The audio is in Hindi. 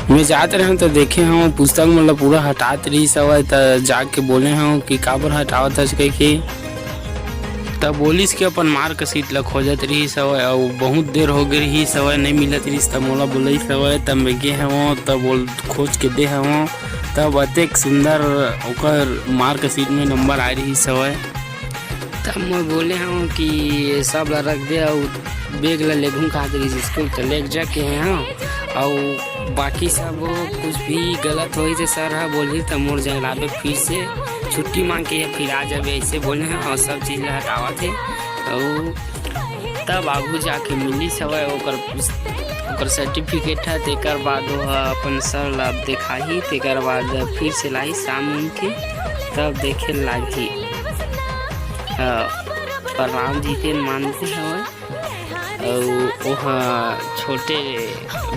मैं जात रहे तो देखे हूँ पुस्तक मतलब पूरा हटात रही सवय त जाके बोले हूँ कि काबर हटावत हस कह के तब बोलिस कि अपन मार्क सीट ला खोजत रही सवय और बहुत देर हो गई रही सवय नहीं मिलत रही तब मोला बोलई सवय तब मैं गे हूँ तब बोल खोज के दे हूँ तब अतेक सुंदर ओकर मार्क सीट में नंबर आ रही सवय तब मैं बोले हूँ कि सब ला रख दे और बैग ला ले घूम खाते स्कूल तो ले जाके हाँ और बाकी सब कुछ भी गलत हो तो सर है बोली तो मोर जलाबे फिर से छुट्टी मांग के फिर आ जाबे ऐसे बोले हैं और सब चीज़ हटावा थे और तब आगू जाके मिली सवय ओकर सर्टिफिकेट है तेकर बाद अपन सर ला दिखाही तेकर बाद फिर से लाई शाम के तब देखे लागी पर राम जी के मानते हैं और वहाँ छोटे